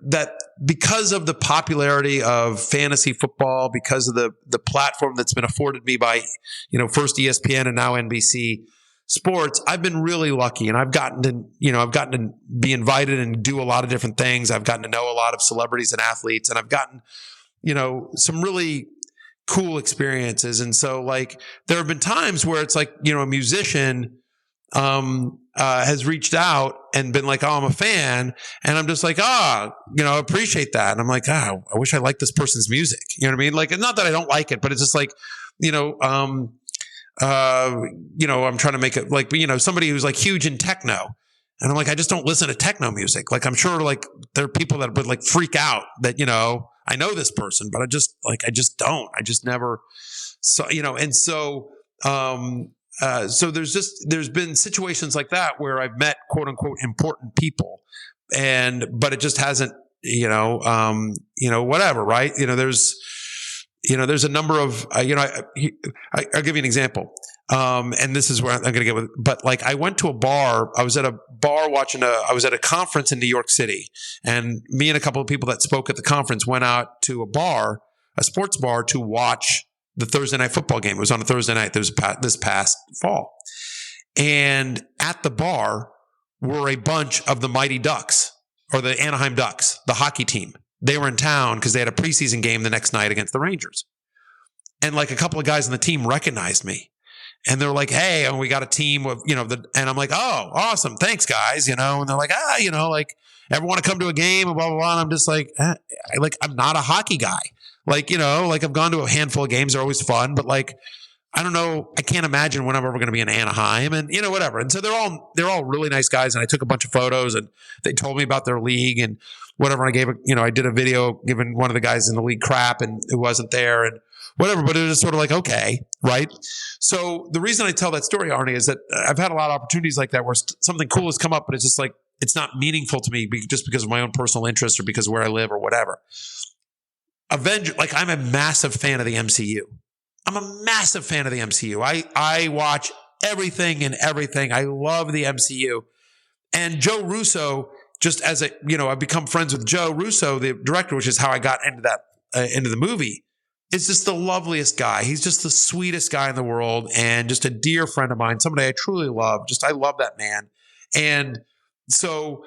that because of the popularity of fantasy football, because of the platform that's been afforded me by, first ESPN and now NBC Sports, I've been really lucky, and I've gotten to be invited and do a lot of different things. I've gotten to know a lot of celebrities and athletes, and I've gotten, some really cool experiences. And so there have been times where it's a musician, has reached out and been like, oh, I'm a fan. And I'm just like, I appreciate that. And I'm like, I wish I liked this person's music. You know what I mean? Not that I don't like it, but it's just I'm trying to make it somebody who's huge in techno. And I'm like, I just don't listen to techno music. I'm sure there are people that would freak out that, I know this person, but I just don't, I just never. So, and so, so there's been situations like that where I've met quote unquote important people, but it just hasn't, whatever, right? There's a number of, I'll give you an example. And this is where I'm going to get with, but I went to a bar, I was at a bar I was at a conference in New York City, and me and a couple of people that spoke at the conference went out to a sports bar to watch the Thursday night football game. It was on a Thursday night. This past fall. And at the bar were a bunch of the Mighty Ducks, or the Anaheim Ducks, the hockey team. They were in town because they had a preseason game the next night against the Rangers. And a couple of guys on the team recognized me. And they're like, hey, and we got a team of, and I'm like, oh, awesome. Thanks, guys. And they're like, ever want to come to a game and blah, blah, blah. And I'm just like, I'm not a hockey guy. I've gone to a handful of games. They're always fun, but I don't know. I can't imagine when I'm ever going to be in Anaheim and, whatever. And so they're all really nice guys. And I took a bunch of photos and they told me about their league and whatever. And I did a video giving one of the guys in the league crap and it wasn't there and whatever, but it was sort of okay. Right. So the reason I tell that story, Arnie, is that I've had a lot of opportunities like that where something cool has come up, but it's just it's not meaningful to me just because of my own personal interests or because of where I live or whatever. Avengers, I'm a massive fan of the MCU. I'm a massive fan of the MCU. I watch everything and everything. I love the MCU. And Joe Russo, just as I've become friends with Joe Russo, the director, which is how I got into into the movie, is just the loveliest guy. He's just the sweetest guy in the world and just a dear friend of mine, somebody I truly love. I love that man. And so,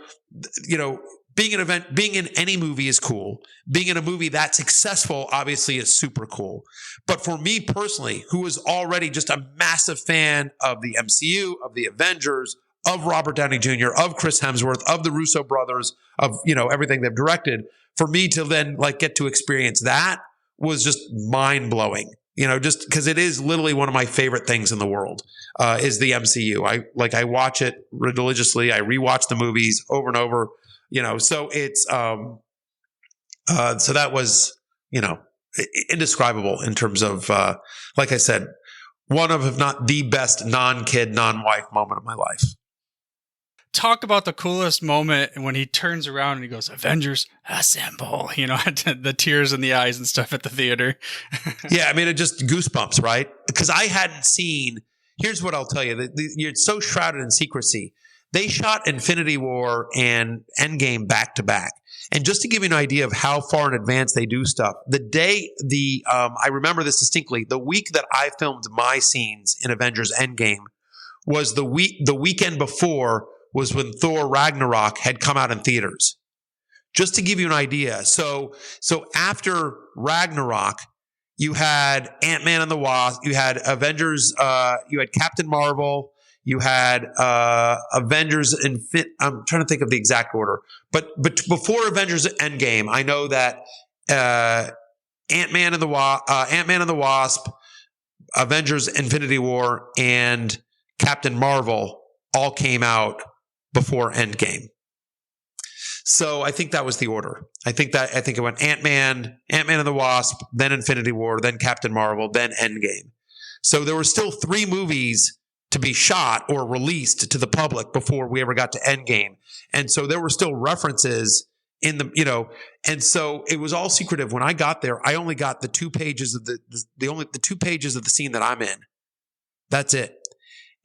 being in any movie is cool. Being in a movie that's successful, obviously, is super cool. But for me personally, who is already just a massive fan of the MCU, of the Avengers, of Robert Downey Jr., of Chris Hemsworth, of the Russo brothers, of, everything they've directed, for me to then get to experience that was just mind blowing. Just because it is literally one of my favorite things in the world, is the MCU. I watch it religiously. I rewatch the movies over and over. So it's, so that was, indescribable in terms of, like I said, one of, if not the best non-kid, non-wife moment of my life. Talk about the coolest moment when he turns around and he goes, Avengers assemble, the tears in the eyes and stuff at the theater. Yeah. It just goosebumps, right? Because I hadn't seen, here's what I'll tell you, you're so shrouded in secrecy they shot Infinity War and Endgame back to back. And just to give you an idea of how far in advance they do stuff, I remember this distinctly. The week that I filmed my scenes in Avengers Endgame was the weekend before was when Thor Ragnarok had come out in theaters. Just to give you an idea. So after Ragnarok, you had Ant-Man and the Wasp, you had Avengers, you had Captain Marvel, you had Avengers I'm trying to think of the exact order. But before Avengers Endgame, I know that Ant-Man and the Wasp, Avengers Infinity War, and Captain Marvel all came out before Endgame. So I think that was the order. I think it went Ant-Man and the Wasp, then Infinity War, then Captain Marvel, then Endgame. So there were still 3 movies to be shot or released to the public before we ever got to Endgame. And so there were still references in the, and so it was all secretive. When I got there, I only got the 2 pages of the 2 pages of the scene that I'm in. That's it.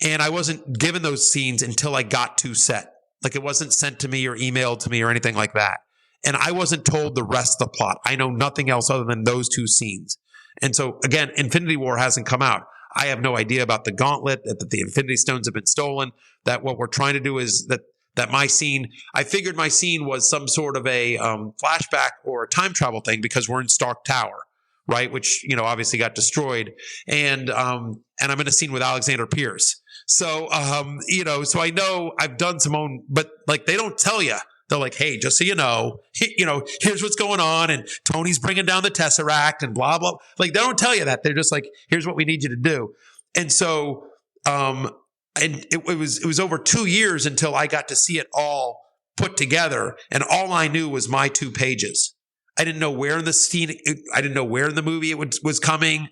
And I wasn't given those scenes until I got to set. Like, it wasn't sent to me or emailed to me or anything like that. And I wasn't told the rest of the plot. I know nothing else other than those 2 scenes. And so again, Infinity War hasn't come out. I have no idea about the gauntlet, that the Infinity Stones have been stolen, that what we're trying to do is that my scene, I figured my scene was some sort of a flashback or a time travel thing because we're in Stark Tower, right? Which, obviously got destroyed. And I'm in a scene with Alexander Pierce. So, so I know I've done some own, but like, they don't tell you. They're like, hey, just so you know, here's what's going on. And Tony's bringing down the Tesseract and blah, blah. Like, they don't tell you that. They're just like, here's what we need you to do. And so, and it was over 2 years until I got to see it all put together. And all I knew was my 2 pages. I didn't know where in the scene, I didn't know where in the movie it was coming.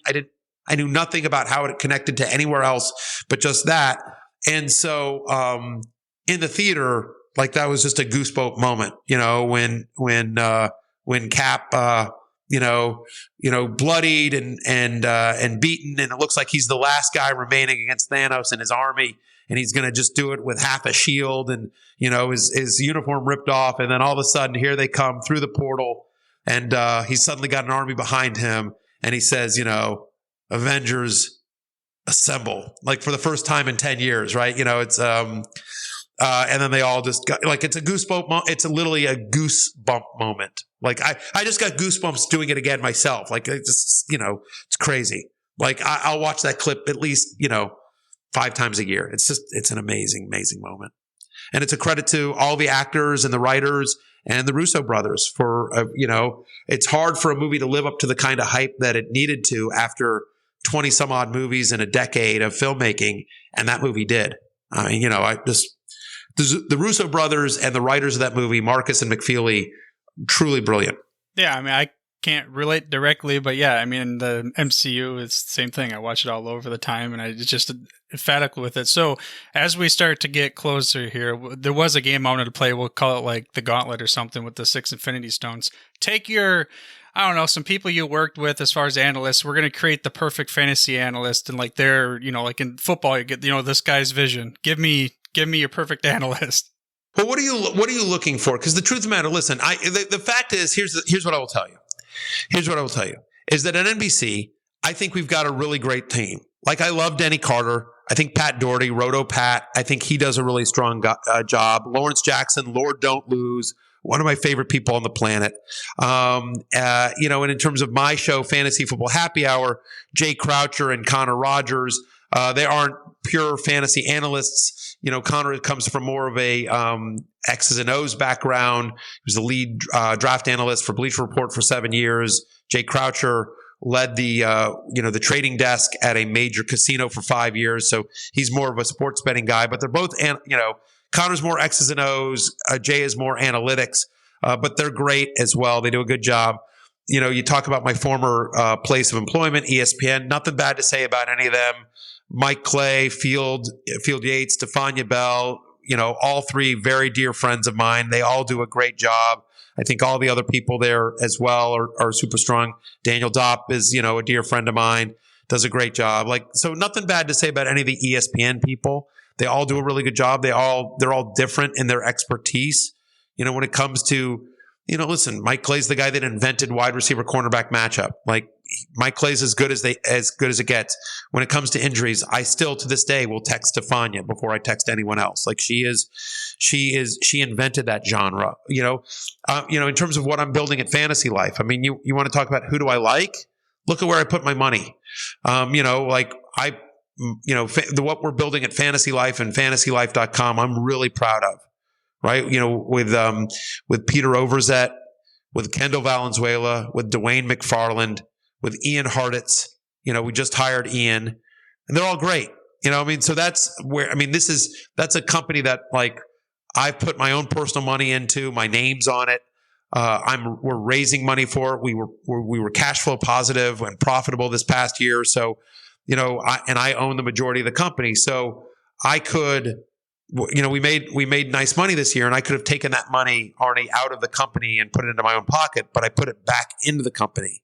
I knew nothing about how it connected to anywhere else, but just that. And so, in the theater, like, that was just a goosebump moment, when Cap, bloodied and beaten, and it looks like he's the last guy remaining against Thanos and his army, and he's going to just do it with half a shield and, his uniform ripped off. And then all of a sudden, here they come through the portal, and he's suddenly got an army behind him, and he says, Avengers assemble, like, for the first time in 10 years, right? It's and then they all just got, like, it's a goosebump. It's literally a goosebump moment. Like, I just got goosebumps doing it again myself. Like, it's just, it's crazy. Like, I'll watch that clip at least, 5 times a year. It's an amazing, amazing moment. And it's a credit to all the actors and the writers and the Russo brothers for, it's hard for a movie to live up to the kind of hype that it needed to after 20 some odd movies and a decade of filmmaking. And that movie did. I mean, the Russo brothers and the writers of that movie, Marcus and McFeely, truly brilliant. Yeah, I mean, I can't relate directly, but yeah, I mean, the MCU is the same thing. I watch it all over the time, and I just emphatic with it. So as we start to get closer here, there was a game I wanted to play. We'll call it like the Gauntlet or something with the 6 Infinity Stones. Take your, I don't know, some people you worked with as far as analysts. We're going to create the perfect fantasy analyst, and like they're, like in football, you get, this guy's vision. Give me your perfect analyst. Well, what are you looking for? Because the truth of the matter, listen, the fact is, here's what I will tell you. Here's what I will tell you is that at NBC, I think we've got a really great team. Like, I love Denny Carter. I think Pat Doherty, Roto Pat, I think he does a really strong job. Lawrence Jackson, Lord Don't Lose, one of my favorite people on the planet. And in terms of my show, Fantasy Football Happy Hour, Jay Croucher and Connor Rogers, they aren't pure fantasy analysts. Connor comes from more of a X's and O's background. He was the lead draft analyst for Bleacher Report for 7 years. Jay Croucher led the trading desk at a major casino for 5 years. So he's more of a sports betting guy. But they're both, Connor's more X's and O's. Jay is more analytics. But they're great as well. They do a good job. You talk about my former place of employment, ESPN. Nothing bad to say about any of them. Mike Clay, Field Yates, Stefania Bell, all 3 very dear friends of mine. They all do a great job. I think all the other people there as well are super strong. Daniel Dopp is, a dear friend of mine, does a great job. So nothing bad to say about any of the ESPN people. They all do a really good job. They're all different in their expertise. When it comes to, listen, Mike Clay's the guy that invented wide receiver cornerback matchup. Like, Mike Clay's as good as it gets. When it comes to injuries, I still to this day will text Stefania before I text anyone else. Like, she invented that genre. In terms of what I'm building at Fantasy Life. I mean, you want to talk about who do I like? Look at where I put my money. What we're building at Fantasy Life and FantasyLife.com, I'm really proud of. Right, with Peter Overzet, with Kendall Valenzuela, with Dwayne McFarland, with Ian Hartitz. We just hired Ian, and they're all great. So that's where, that's a company that, like, I've put my own personal money into. My name's on it. We're raising money for it. We were cash flow positive and profitable this past year. So, I own the majority of the company. So I could. We made nice money this year, and I could have taken that money already out of the company and put it into my own pocket, but I put it back into the company.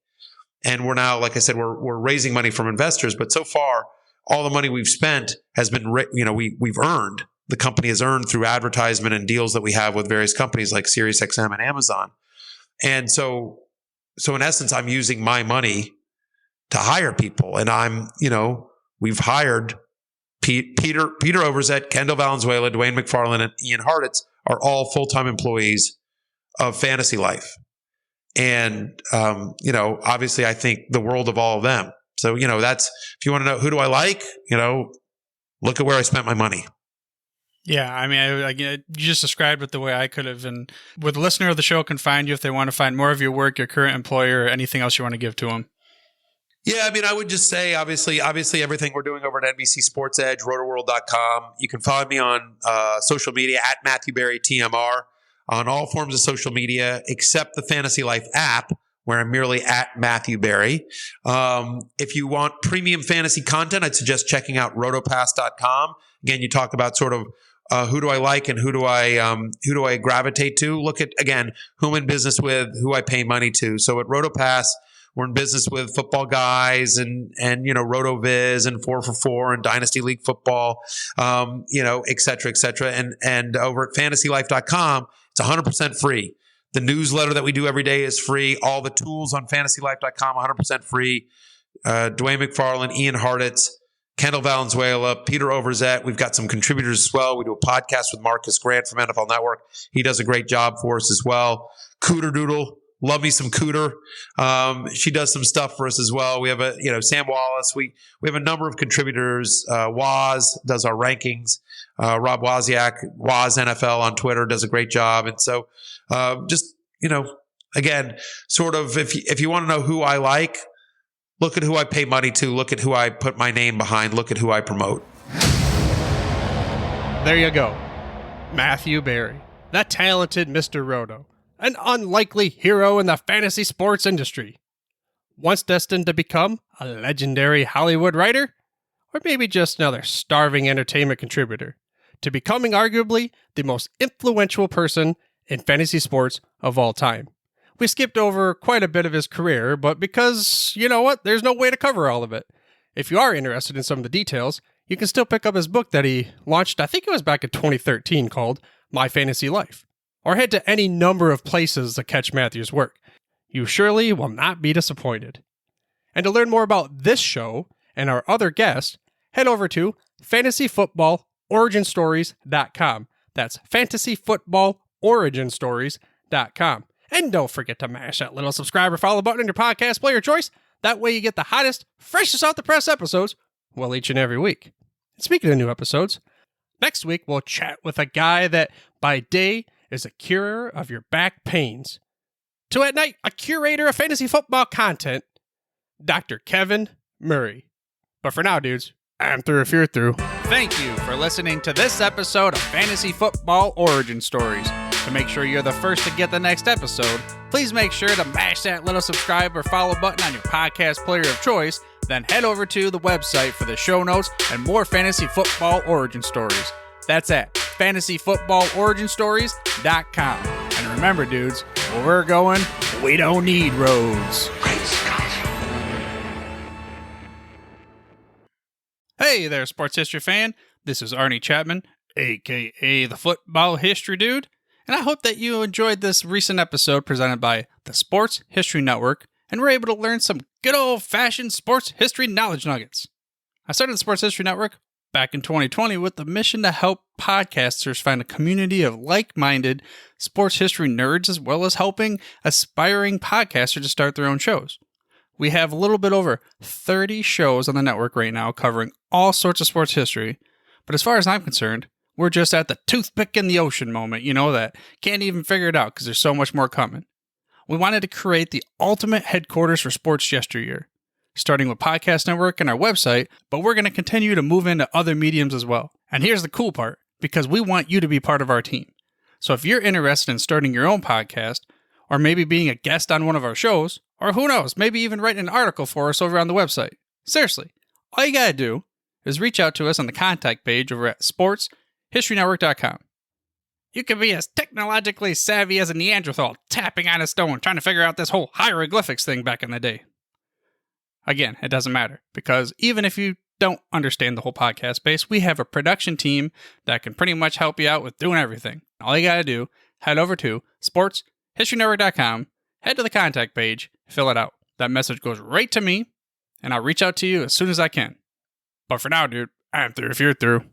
And we're now, like I said, we're raising money from investors, but so far all the money we've spent has been, we've earned. The company has earned through advertisement and deals that we have with various companies like SiriusXM and Amazon. And so in essence, I'm using my money to hire people, and we've hired Peter Overzet, Kendall Valenzuela, Dwayne McFarland, and Ian Hartitz are all full-time employees of Fantasy Life. And, obviously I think the world of all of them. So, that's, if you want to know who do I like, look at where I spent my money. Yeah, you just described it the way I could have. And where the listener of the show can find you if they want to find more of your work, your current employer, or anything else you want to give to them. Yeah, I would just say, obviously everything we're doing over at NBC Sports Edge, rotoworld.com. You can follow me on social media at Matthew Berry TMR on all forms of social media, except the Fantasy Life app, where I'm merely at Matthew Berry. If you want premium fantasy content, I'd suggest checking out rotopass.com. Again, you talk about sort of who do I like and who do I gravitate to. Look at, again, who I'm in business with, who I pay money to. So at RotoPass, we're in business with Football Guys and RotoViz and 4for4 and Dynasty League Football, et cetera. And over at FantasyLife.com, it's 100% free. The newsletter that we do every day is free. All the tools on FantasyLife.com, 100% free. Dwayne McFarland, Ian Hartitz, Kendall Valenzuela, Peter Overzet. We've got some contributors as well. We do a podcast with Marcus Grant from NFL Network. He does a great job for us as well. Cooter Doodle. Love me some Cooter. She does some stuff for us as well. We have Sam Wallace. We have a number of contributors. Waz does our rankings. Rob Wozniak, Waz NFL on Twitter, does a great job. And so, again, sort of, if you want to know who I like, look at who I pay money to. Look at who I put my name behind. Look at who I promote. There you go. Matthew Berry, that talented Mr. Roto. An unlikely hero in the fantasy sports industry. Once destined to become a legendary Hollywood writer, or maybe just another starving entertainment contributor, to becoming arguably the most influential person in fantasy sports of all time. We skipped over quite a bit of his career, but because, there's no way to cover all of it. If you are interested in some of the details, you can still pick up his book that he launched, I think it was back in 2013, called My Fantasy Life. Or head to any number of places to catch Matthew's work. You surely will not be disappointed. And to learn more about this show and our other guests, head over to fantasyfootballoriginstories.com. That's fantasyfootballoriginstories.com. And don't forget to mash that little subscribe or follow button in your podcast player of choice. That way you get the hottest, freshest off the press episodes, each and every week. And speaking of new episodes, next week we'll chat with a guy that by day is a curer of your back pains, to at night a curator of fantasy football content, Dr. Kevin Murray. But for now, dudes, I'm through if you're through. Thank you for listening to this episode of Fantasy Football Origin Stories. To make sure you're the first to get the next episode, please make sure to mash that little subscribe or follow button on your podcast player of choice, then head over to the website for the show notes and more fantasy football origin stories. That's at fantasyfootballoriginstories.com. And remember, dudes, where we're going, we don't need roads. Hey there, sports history fan. This is Arnie Chapman, aka the Football History Dude, and I hope that you enjoyed this recent episode presented by the Sports History Network and were able to learn some good old-fashioned sports history knowledge nuggets. I started the Sports History Network back in 2020 with the mission to help podcasters find a community of like-minded sports history nerds, as well as helping aspiring podcasters to start their own shows. We have a little bit over 30 shows on the network right now covering all sorts of sports history, but as far as I'm concerned, we're just at the toothpick in the ocean moment, that can't even figure it out because there's so much more coming. We wanted to create the ultimate headquarters for sports yesteryear, starting with Podcast Network and our website, but we're going to continue to move into other mediums as well. And here's the cool part, because we want you to be part of our team. So if you're interested in starting your own podcast, or maybe being a guest on one of our shows, or who knows, maybe even writing an article for us over on the website. Seriously, all you gotta do is reach out to us on the contact page over at sportshistorynetwork.com. You can be as technologically savvy as a Neanderthal tapping on a stone trying to figure out this whole hieroglyphics thing back in the day. Again, it doesn't matter, because even if you don't understand the whole podcast space, we have a production team that can pretty much help you out with doing everything. All you gotta do, head over to sportshistorynetwork.com, head to the contact page, fill it out. That message goes right to me, and I'll reach out to you as soon as I can. But for now, dude, I'm through if you're through.